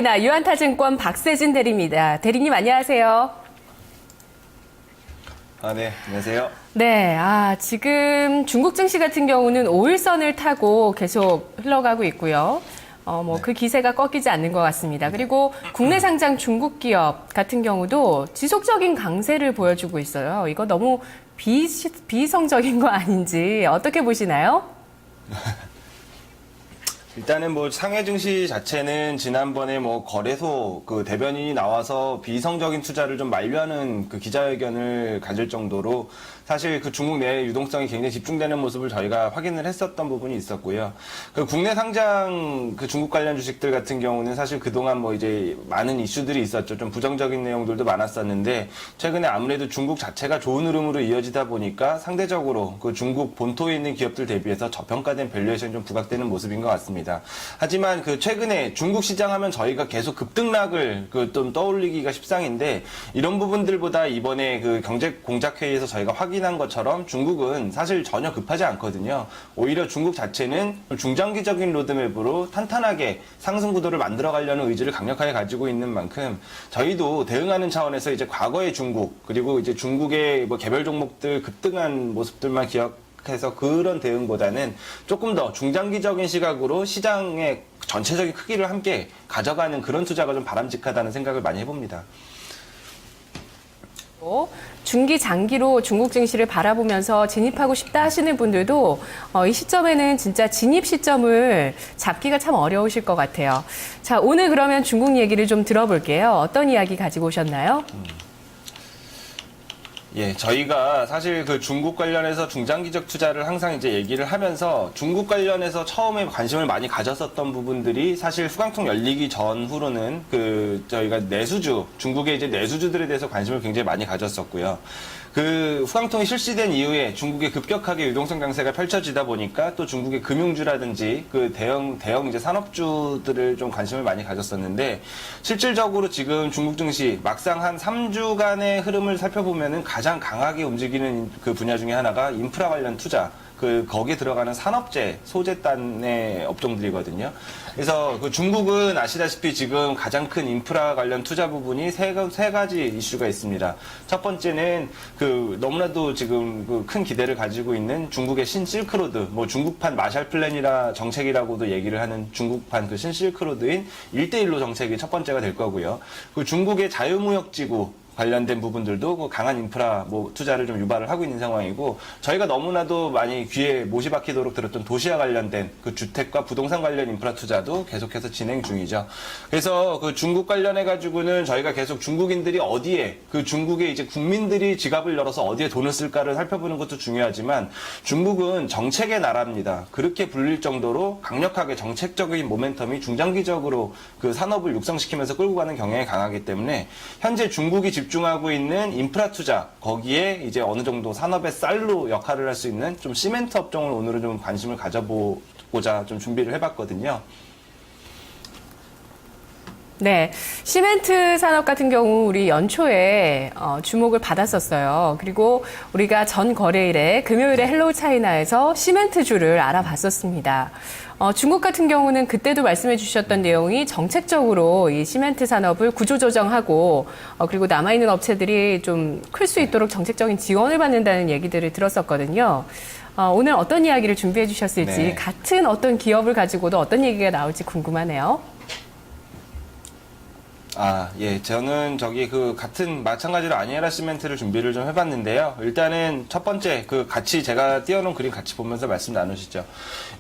유한타증권 박세진 대리입니다. 대리님 안녕하세요. 네, 안녕하세요. 네, 지금 중국 증시 같은 경우는 5일선을 타고 계속 흘러가고 있고요. 그 기세가 꺾이지 않는 것 같습니다. 그리고 국내 상장 중국 기업 같은 경우도 지속적인 강세를 보여주고 있어요. 이거 너무 비이성적인 거 아닌지 어떻게 보시나요? 일단은 상해 증시 자체는 지난번에 거래소 그 대변인이 나와서 비이성적인 투자를 좀 만류하는 그 기자회견을 가질 정도로 사실 그 중국 내 유동성이 굉장히 집중되는 모습을 저희가 확인을 했었던 부분이 있었고요. 그 국내 상장 그 중국 관련 주식들 같은 경우는 사실 그동안 이제 많은 이슈들이 있었죠. 좀 부정적인 내용들도 많았었는데 최근에 아무래도 중국 자체가 좋은 흐름으로 이어지다 보니까 상대적으로 그 중국 본토에 있는 기업들 대비해서 저평가된 밸류에이션이 좀 부각되는 모습인 것 같습니다. 하지만 그 최근에 중국 시장 하면 저희가 계속 급등락을 좀 떠올리기가 십상인데 이런 부분들보다 이번에 그 경제공작회의에서 저희가 확인한 것처럼 중국은 사실 전혀 급하지 않거든요. 오히려 중국 자체는 중장기적인 로드맵으로 탄탄하게 상승 구도를 만들어가려는 의지를 강력하게 가지고 있는 만큼 저희도 대응하는 차원에서 이제 과거의 중국 그리고 이제 중국의 개별 종목들 급등한 모습들만 기억해서 그런 대응보다는 조금 더 중장기적인 시각으로 시장의 전체적인 크기를 함께 가져가는 그런 투자가 좀 바람직하다는 생각을 많이 해봅니다. 중기 장기로 중국 증시를 바라보면서 진입하고 싶다 하시는 분들도 이 시점에는 진짜 진입 시점을 잡기가 참 어려우실 것 같아요. 자, 오늘 그러면 중국 얘기를 좀 들어볼게요. 어떤 이야기 가지고 오셨나요? 예, 저희가 사실 그 중국 관련해서 중장기적 투자를 항상 이제 얘기를 하면서 중국 관련해서 처음에 관심을 많이 가졌었던 부분들이 사실 후광통 열리기 전후로는 저희가 내수주, 중국의 이제 내수주들에 대해서 관심을 굉장히 많이 가졌었고요. 그 후광통이 실시된 이후에 중국의 급격하게 유동성 강세가 펼쳐지다 보니까 또 중국의 금융주라든지 그 대형 이제 산업주들을 좀 관심을 많이 가졌었는데 실질적으로 지금 중국 증시 막상 한 3주간의 흐름을 살펴보면은 가장 강하게 움직이는 그 분야 중에 하나가 인프라 관련 투자. 거기에 들어가는 산업재, 소재단의 업종들이거든요. 그래서 그 중국은 아시다시피 지금 가장 큰 인프라 관련 투자 부분이 세 가지 이슈가 있습니다. 첫 번째는 너무나도 지금 큰 기대를 가지고 있는 중국의 신실크로드, 중국판 마샬 플랜이라 정책이라고도 얘기를 하는 중국판 그 신실크로드인 1대1로 정책이 첫 번째가 될 거고요. 그 중국의 자유무역지구, 관련된 부분들도 강한 인프라 투자를 좀 유발을 하고 있는 상황이고 저희가 너무나도 많이 귀에 못이 박히도록 들었던 도시와 관련된 그 주택과 부동산 관련 인프라 투자도 계속해서 진행 중이죠. 그래서 그 중국 관련해 가지고는 저희가 계속 중국인들이 어디에 중국의 이제 국민들이 지갑을 열어서 어디에 돈을 쓸까를 살펴보는 것도 중요하지만 중국은 정책의 나라입니다. 그렇게 불릴 정도로 강력하게 정책적인 모멘텀이 중장기적으로 그 산업을 육성시키면서 끌고 가는 경향이 강하기 때문에 현재 중국이 집중하고 있는 인프라 투자 거기에 이제 어느 정도 산업의 쌀로 역할을 할 수 있는 좀 시멘트 업종을 오늘은 좀 관심을 가져보고자 좀 준비를 해봤거든요. 네, 시멘트 산업 같은 경우 우리 연초에 주목을 받았었어요. 그리고 우리가 전 거래일에 금요일에 헬로우 차이나에서 시멘트주를 알아봤었습니다. 중국 같은 경우는 그때도 말씀해 주셨던 내용이 정책적으로 이 시멘트 산업을 구조조정하고 그리고 남아있는 업체들이 좀 클 수 있도록 정책적인 지원을 받는다는 얘기들을 들었었거든요. 오늘 어떤 이야기를 준비해 주셨을지 네. 같은 어떤 기업을 가지고도 어떤 얘기가 나올지 궁금하네요. 예. 저는 같은 마찬가지로 아니에라 시멘트를 준비를 좀 해봤는데요. 일단은 첫 번째, 같이 제가 띄워놓은 그림 같이 보면서 말씀 나누시죠.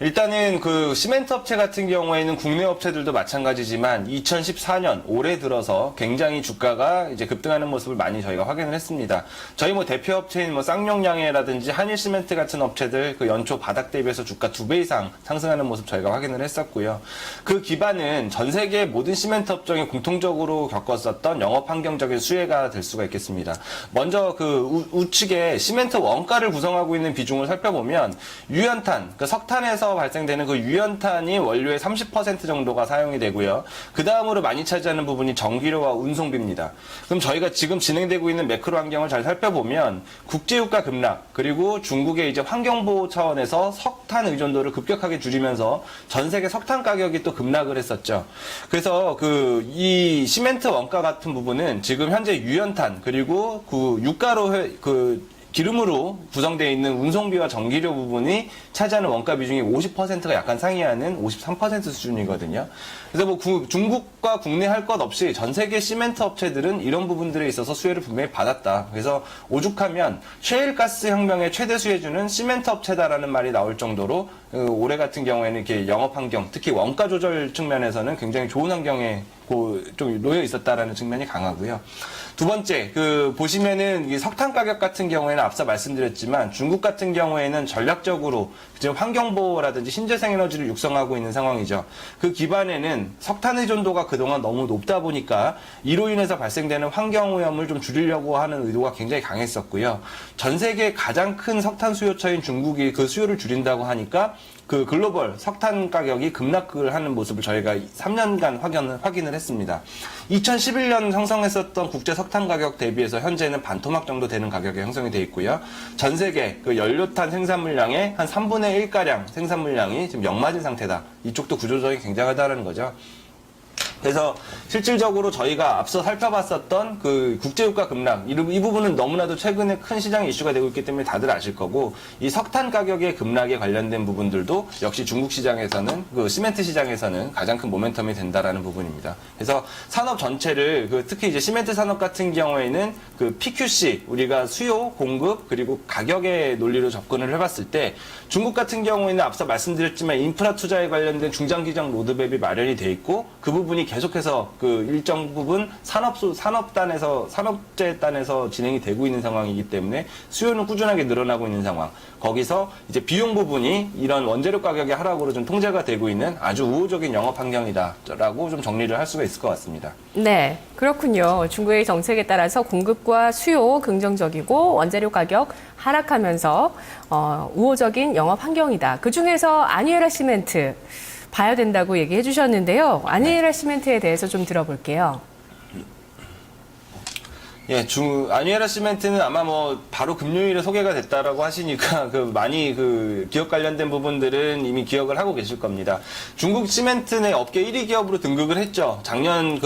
일단은 시멘트 업체 같은 경우에는 국내 업체들도 마찬가지지만 2014년 올해 들어서 굉장히 주가가 이제 급등하는 모습을 많이 저희가 확인을 했습니다. 저희 대표 업체인 쌍용양해라든지 한일 시멘트 같은 업체들 연초 바닥 대비해서 주가 2배 이상 상승하는 모습 저희가 확인을 했었고요. 그 기반은 전 세계 모든 시멘트 업종이 공통적으로 장기적으로 겪었었던 영업 환경적인 수혜가 될 수가 있겠습니다. 먼저 그 우측에 시멘트 원가를 구성하고 있는 비중을 살펴보면 유연탄, 그 석탄에서 발생되는 그 유연탄이 원료의 30% 정도가 사용이 되고요. 그 다음으로 많이 차지하는 부분이 전기료와 운송비입니다. 그럼 저희가 지금 진행되고 있는 매크로 환경을 잘 살펴보면 국제유가 급락, 그리고 중국의 이제 환경보호 차원에서 석탄 의존도를 급격하게 줄이면서 전 세계 석탄 가격이 또 급락을 했었죠. 그래서 이 시멘트 원가 같은 부분은 지금 현재 유연탄, 그리고 그 유가로 기름으로 구성되어 있는 운송비와 전기료 부분이 차지하는 원가 비중이 50%가 약간 상회하는 53% 수준이거든요. 그래서 뭐 중국과 국내 할 것 없이 전 세계 시멘트 업체들은 이런 부분들에 있어서 수혜를 분명히 받았다. 그래서 오죽하면 셰일가스 혁명의 최대 수혜주는 시멘트 업체다라는 말이 나올 정도로 올해 같은 경우에는 이렇게 영업 환경, 특히 원가 조절 측면에서는 굉장히 좋은 환경에 좀 놓여 있었다라는 측면이 강하고요. 두 번째, 보시면은 이 석탄 가격 같은 경우에는 앞서 말씀드렸지만 중국 같은 경우에는 전략적으로 지금 환경보호라든지 신재생 에너지를 육성하고 있는 상황이죠. 그 기반에는 석탄 의존도가 그동안 너무 높다 보니까 이로 인해서 발생되는 환경오염을 좀 줄이려고 하는 의도가 굉장히 강했었고요. 전 세계 가장 큰 석탄 수요처인 중국이 그 수요를 줄인다고 하니까 그 글로벌 석탄 가격이 급락을 하는 모습을 저희가 3년간 확인을 했습니다. 2011년 형성했었던 국제 석탄 가격 대비해서 현재는 반토막 정도 되는 가격에 형성이 되어 있고요. 전 세계 그 연료탄 생산 물량의 한 3분의 1가량 생산 물량이 지금 역마진 상태다. 이쪽도 구조적이 굉장하다는 거죠. 그래서 실질적으로 저희가 앞서 살펴봤었던 그 국제유가 급락, 이 부분은 너무나도 최근에 큰 시장 이슈가 되고 있기 때문에 다들 아실 거고, 이 석탄 가격의 급락에 관련된 부분들도 역시 중국 시장에서는, 그 시멘트 시장에서는 가장 큰 모멘텀이 된다라는 부분입니다. 그래서 산업 전체를, 특히 이제 시멘트 산업 같은 경우에는 그 PQC, 우리가 수요, 공급, 그리고 가격의 논리로 접근을 해봤을 때, 중국 같은 경우에는 앞서 말씀드렸지만 인프라 투자에 관련된 중장기적 로드맵이 마련이 돼 있고, 그 부분이 계속해서 그 일정 부분 산업재 단에서 진행이 되고 있는 상황이기 때문에 수요는 꾸준하게 늘어나고 있는 상황. 거기서 이제 비용 부분이 이런 원재료 가격의 하락으로 좀 통제가 되고 있는 아주 우호적인 영업 환경이다라고 좀 정리를 할 수가 있을 것 같습니다. 네, 그렇군요. 중국의 정책에 따라서 공급과 수요 긍정적이고 원재료 가격 하락하면서 우호적인 영업 환경이다. 그중에서 아니에라 시멘트 봐야 된다고 얘기해 주셨는데요. 아니에라 시멘트에 대해서 좀 들어볼게요. 예, 아니에라 시멘트는 아마 바로 금요일에 소개가 됐다라고 하시니까 많이 기업 관련된 부분들은 이미 기억을 하고 계실 겁니다. 중국 시멘트 내 업계 1위 기업으로 등극을 했죠. 작년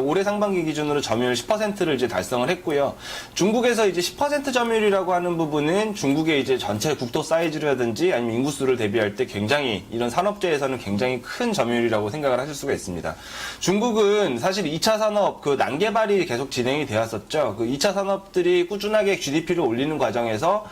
올해 상반기 기준으로 점유율 10%를 이제 달성을 했고요. 중국에서 이제 10% 점유율이라고 하는 부분은 중국의 이제 전체 국토 사이즈라든지 아니면 인구수를 대비할 때 굉장히 이런 산업재에서는 굉장히 큰 점유율이라고 생각을 하실 수가 있습니다. 중국은 사실 2차 산업 난개발이 계속 진행이 되었었죠. 그 2차 산업들이 꾸준하게 GDP를 올리는 과정에서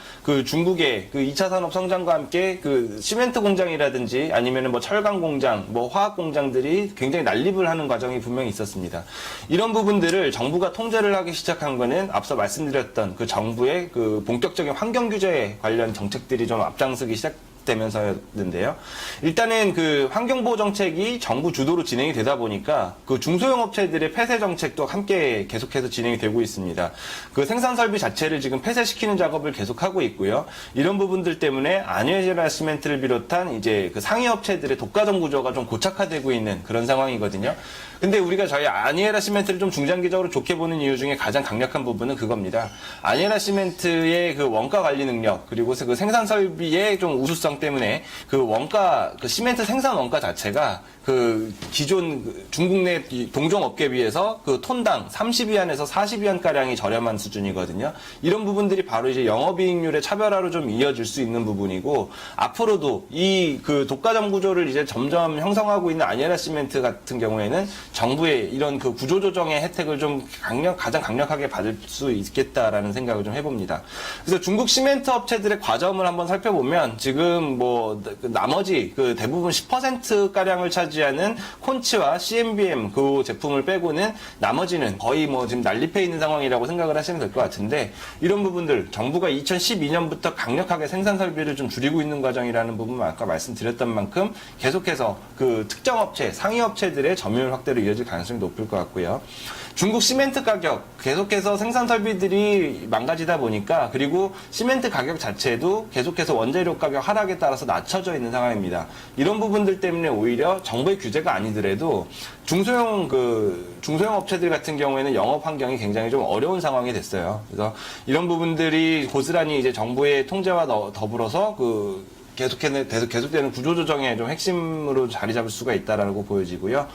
중국의 2차 산업 성장과 함께 시멘트 공장이라든지 아니면 철강 공장, 화학 공장들이 굉장히 난립을 하는 과정이 분명히 있었습니다. 이런 부분들을 정부가 통제를 하기 시작한 거는 앞서 말씀드렸던 정부의 본격적인 환경 규제 관련 정책들이 좀 앞장서기 되면서였는데요. 일단은 환경보호 정책이 정부 주도로 진행이 되다 보니까 중소형 업체들의 폐쇄 정책도 함께 계속해서 진행이 되고 있습니다. 생산 설비 자체를 지금 폐쇄시키는 작업을 계속하고 있고요. 이런 부분들 때문에 아니에라 시멘트를 비롯한 이제 상위 업체들의 독과점 구조가 좀 고착화되고 있는 그런 상황이거든요. 근데 우리가 저희 아니에라 시멘트를 좀 중장기적으로 좋게 보는 이유 중에 가장 강력한 부분은 그겁니다. 아니에라 시멘트의 원가 관리 능력, 그리고 생산 설비의 좀 우수성 때문에 시멘트 생산 원가 자체가 기존 중국 내 동종 업계에 비해서 톤당 30위안에서 40위안가량이 저렴한 수준이거든요. 이런 부분들이 바로 이제 영업이익률의 차별화로 좀 이어질 수 있는 부분이고, 앞으로도 이 독과점 구조를 이제 점점 형성하고 있는 아니에라 시멘트 같은 경우에는 정부의 이런 구조조정의 혜택을 좀 가장 강력하게 받을 수 있겠다라는 생각을 좀 해봅니다. 그래서 중국 시멘트 업체들의 과점을 한번 살펴보면 지금 나머지 대부분 10%가량을 차지하는 콘치와 CMBM 제품을 빼고는 나머지는 거의 지금 난립해 있는 상황이라고 생각을 하시면 될 것 같은데, 이런 부분들 정부가 2012년부터 강력하게 생산 설비를 좀 줄이고 있는 과정이라는 부분, 아까 말씀드렸던 만큼 계속해서 특정 업체, 상위 업체들의 점유율 확대를 이어질 가능성이 높을 것 같고요. 중국 시멘트 가격 계속해서 생산 설비들이 망가지다 보니까 그리고 시멘트 가격 자체도 계속해서 원재료 가격 하락에 따라서 낮춰져 있는 상황입니다. 이런 부분들 때문에 오히려 정부의 규제가 아니더라도 중소형 업체들 같은 경우에는 영업 환경이 굉장히 좀 어려운 상황이 됐어요. 그래서 이런 부분들이 고스란히 이제 정부의 통제와 더불어서 계속되는 구조조정의 좀 핵심으로 자리 잡을 수가 있다라고 보여지고요.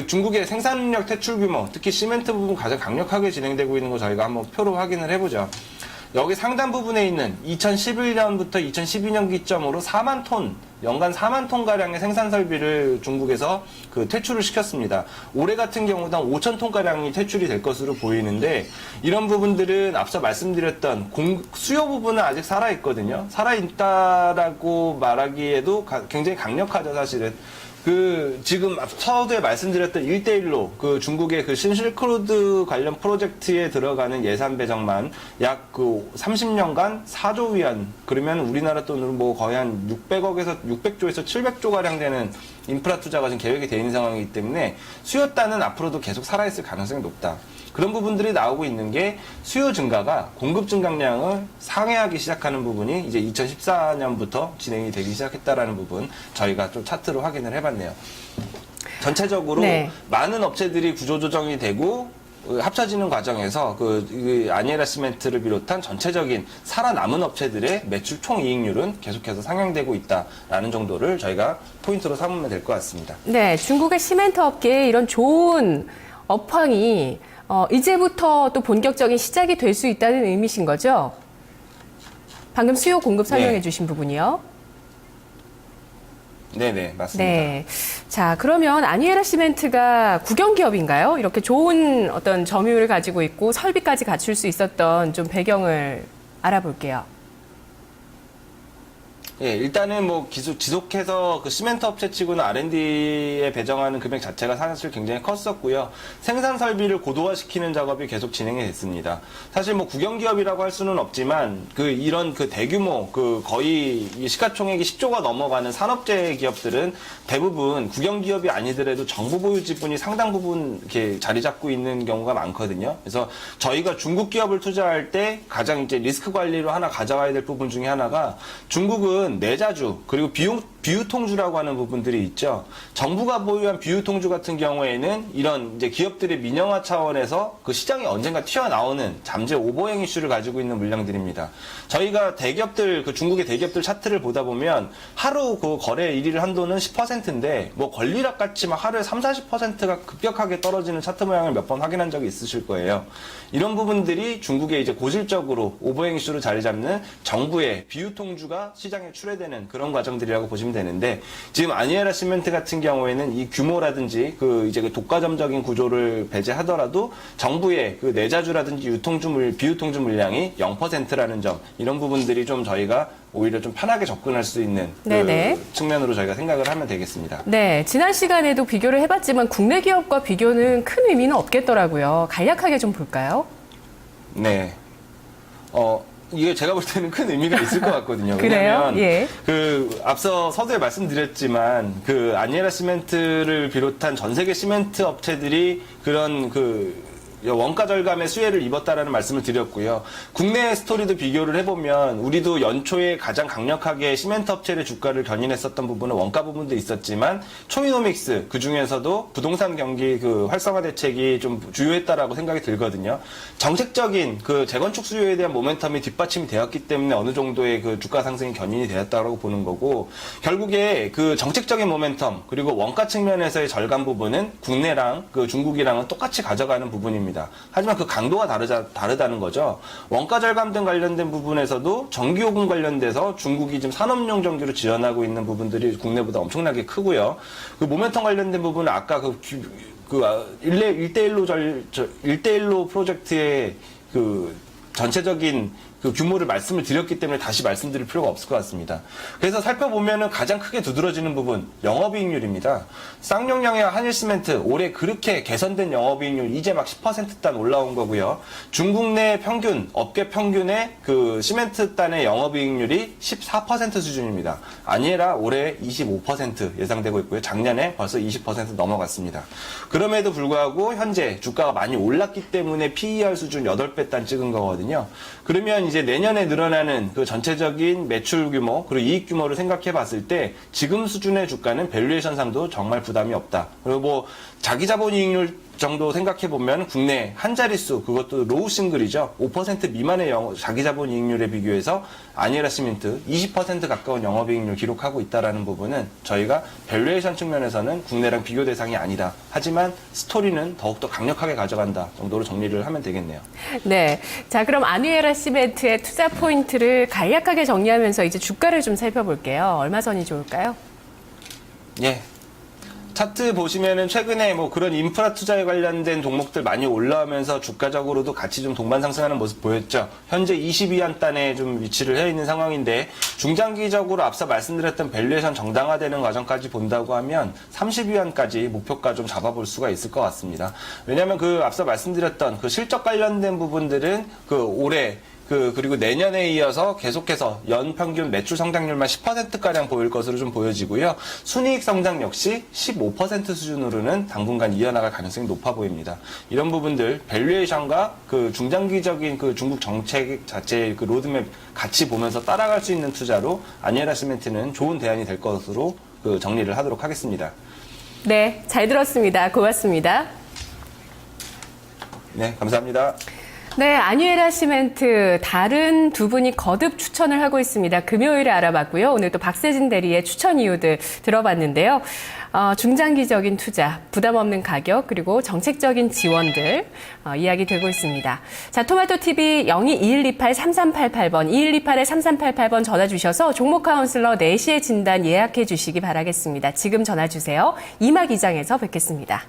중국의 생산력 퇴출 규모, 특히 시멘트 부분 가장 강력하게 진행되고 있는 거 저희가 한번 표로 확인을 해보죠. 여기 상단 부분에 있는 2011년부터 2012년 기점으로 4만 톤, 연간 4만 톤 가량의 생산 설비를 중국에서 퇴출을 시켰습니다. 올해 같은 경우도 한 5천 톤 가량이 퇴출이 될 것으로 보이는데 이런 부분들은 앞서 말씀드렸던 수요 부분은 아직 살아 있거든요. 살아 있다라고 말하기에도 굉장히 강력하죠, 사실은. 지금 서두에 말씀드렸던 1대1로 중국의 신실크로드 관련 프로젝트에 들어가는 예산 배정만 약 30년간 4조 위안, 그러면 우리나라 돈으로 뭐 거의 한 600조에서 700조 가량 되는 인프라 투자가 지금 계획이 되어 있는 상황이기 때문에 수요단은 앞으로도 계속 살아있을 가능성이 높다. 그런 부분들이 나오고 있는 게 수요 증가가 공급 증강량을 상회하기 시작하는 부분이 이제 2014년부터 진행이 되기 시작했다라는 부분 저희가 좀 차트로 확인을 해봤네요. 전체적으로 네. 많은 업체들이 구조조정이 되고 합쳐지는 과정에서 아니에라 시멘트를 비롯한 전체적인 살아남은 업체들의 매출 총이익률은 계속해서 상향되고 있다라는 정도를 저희가 포인트로 삼으면 될 것 같습니다. 네, 중국의 시멘트 업계에 이런 좋은 업황이 이제부터 또 본격적인 시작이 될 수 있다는 의미신 거죠? 방금 수요 공급 설명해 주신 부분이요. 네네, 맞습니다. 네. 자, 그러면 아니에라 시멘트가 국영기업인가요? 이렇게 좋은 어떤 점유율을 가지고 있고 설비까지 갖출 수 있었던 좀 배경을 알아볼게요. 예, 일단은 지속해서 시멘트 업체 치고는 R&D에 배정하는 금액 자체가 사실 굉장히 컸었고요. 생산 설비를 고도화시키는 작업이 계속 진행이 됐습니다. 사실 국영기업이라고 할 수는 없지만 이런 대규모 거의 시가총액이 10조가 넘어가는 산업재 기업들은 대부분 국영기업이 아니더라도 정부 보유 지분이 상당 부분 이렇게 자리 잡고 있는 경우가 많거든요. 그래서 저희가 중국 기업을 투자할 때 가장 이제 리스크 관리로 하나 가져와야 될 부분 중에 하나가 중국은 내자주 그리고 비유통주라고 하는 부분들이 있죠. 정부가 보유한 비유통주 같은 경우에는 이런 이제 기업들의 민영화 차원에서 시장이 언젠가 튀어나오는 잠재 오버행 이슈를 가지고 있는 물량들입니다. 저희가 중국의 대기업들 차트를 보다 보면 하루 거래 1일 한도는 10%인데 권리락 같이 하루에 30-40%가 급격하게 떨어지는 차트 모양을 몇 번 확인한 적이 있으실 거예요. 이런 부분들이 중국의 이제 고질적으로 오버행 이슈로 자리 잡는 정부의 비유통주가 시장에 출회되는 그런 과정들이라고 보시면 되는데 지금 아니에라 시멘트 같은 경우에는 이 규모라든지 이제 독과점적인 구조를 배제하더라도 정부의 내자주라든지 비유통주 물량이 0%라는 점, 이런 부분들이 좀 저희가 오히려 좀 편하게 접근할 수 있는 측면으로 저희가 생각을 하면 되겠습니다. 네, 지난 시간에도 비교를 해봤지만 국내 기업과 비교는 큰 의미는 없겠더라고요. 간략하게 좀 볼까요? 네. 이게 제가 볼 때는 큰 의미가 있을 것 같거든요. 그래요? 왜냐하면 예. 앞서 서두에 말씀드렸지만 아니에라 시멘트를 비롯한 전 세계 시멘트 업체들이 그런 원가 절감의 수혜를 입었다라는 말씀을 드렸고요. 국내 스토리도 비교를 해보면 우리도 연초에 가장 강력하게 시멘트 업체의 주가를 견인했었던 부분은 원가 부분도 있었지만 초이노믹스 그중에서도 부동산 경기 활성화 대책이 좀 주요했다라고 생각이 들거든요. 정책적인 재건축 수요에 대한 모멘텀이 뒷받침이 되었기 때문에 어느 정도의 주가 상승이 견인이 되었다고 보는 거고, 결국에 정책적인 모멘텀 그리고 원가 측면에서의 절감 부분은 국내랑 중국이랑은 똑같이 가져가는 부분입니다. 하지만 강도가 다르다는 거죠. 원가 절감 등 관련된 부분에서도 전기요금 관련돼서 중국이 지금 산업용 전기로 지원하고 있는 부분들이 국내보다 엄청나게 크고요. 모멘텀 관련된 부분은 아까 1대1로 프로젝트의 전체적인 그 규모를 말씀을 드렸기 때문에 다시 말씀드릴 필요가 없을 것 같습니다. 그래서 살펴보면은 가장 크게 두드러지는 부분 영업이익률입니다. 쌍용량이와 한일시멘트 올해 그렇게 개선된 영업이익률 이제 막 10%단 올라온 거고요. 중국 내 평균 업계 평균의 그 시멘트단의 영업이익률이 14% 수준입니다. 아니라 올해 25% 예상되고 있고요. 작년에 벌써 20% 넘어갔습니다. 그럼에도 불구하고 현재 주가가 많이 올랐기 때문에 PER 수준 8배 단 찍은 거거든요. 그러면 이제 내년에 늘어나는 그 전체적인 매출 규모 그리고 이익 규모를 생각해 봤을 때 지금 수준의 주가는 밸류에이션상도 정말 부담이 없다. 그리고 뭐 자기 자본 이익률 정도 생각해 보면 국내 한 자릿수 그것도 로우 싱글이죠. 5% 미만의 자기 자본 이익률에 비교해서 아니에라 시멘트 20% 가까운 영업이익률 기록하고 있다라는 부분은 저희가 밸류에이션 측면에서는 국내랑 비교 대상이 아니다. 하지만 스토리는 더욱더 강력하게 가져간다 정도로 정리를 하면 되겠네요. 네. 자, 그럼 아니에라 시멘트의 투자 포인트를 간략하게 정리하면서 이제 주가를 좀 살펴볼게요. 얼마 선이 좋을까요? 예. 차트 보시면은 최근에 뭐 그런 인프라 투자에 관련된 종목들 많이 올라오면서 주가적으로도 같이 좀 동반 상승하는 모습 보였죠. 현재 22원 단에 좀 위치를 해 있는 상황인데 중장기적으로 앞서 말씀드렸던 밸류에이션 정당화되는 과정까지 본다고 하면 32원까지 목표가 좀 잡아볼 수가 있을 것 같습니다. 왜냐하면 그 앞서 말씀드렸던 그 실적 관련된 부분들은 그 올해 그리고 내년에 이어서 계속해서 연평균 매출 성장률만 10%가량 보일 것으로 좀 보여지고요. 순이익 성장 역시 15% 수준으로는 당분간 이어나갈 가능성이 높아 보입니다. 이런 부분들, 밸류에이션과 그 중장기적인 그 중국 정책 자체의 그 로드맵 같이 보면서 따라갈 수 있는 투자로 아니에라 시멘트는 좋은 대안이 될 것으로 그 정리를 하도록 하겠습니다. 네, 잘 들었습니다. 고맙습니다. 네, 감사합니다. 네, 아니에라 시멘트 다른 두 분이 거듭 추천을 하고 있습니다. 금요일에 알아봤고요. 오늘 또 박세진 대리의 추천 이유들 들어봤는데요. 중장기적인 투자, 부담 없는 가격, 그리고 정책적인 지원들 이야기 되고 있습니다. 자, 토마토TV 0221283388번, 2128-3388번 전화 주셔서 종목 카운슬러 4시에 진단 예약해 주시기 바라겠습니다. 지금 전화 주세요. 이막 이장에서 뵙겠습니다.